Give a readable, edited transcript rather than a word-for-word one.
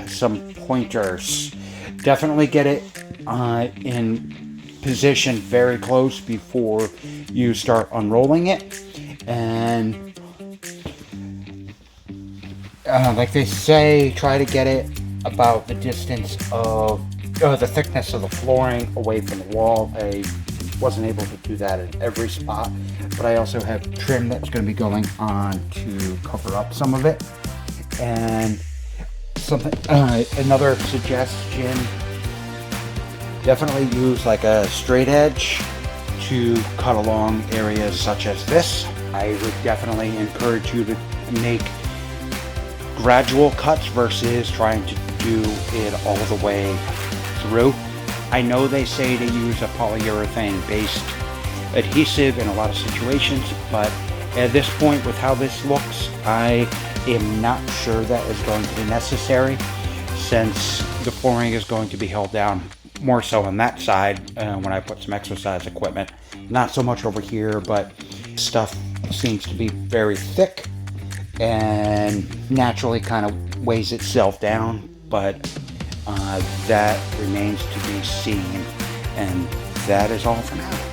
Some pointers. Definitely get it in position very close before you start unrolling it. And like they say, try to get it about the distance of the thickness of the flooring away from the wall. I wasn't able to do that in every spot, but I also have trim that's going to be going on to cover up some of it. And something, another suggestion, definitely use like a straight edge to cut along areas such as this. I would definitely encourage you to make gradual cuts versus trying to do it all the way through. I know they say to use a polyurethane based adhesive in a lot of situations, but at this point with how this looks, I am not sure that is going to be necessary, since the flooring is going to be held down more so on that side when I put some exercise equipment. Not so much over here, but stuff seems to be very thick and naturally kind of weighs itself down, but that remains to be seen. And that is all for now.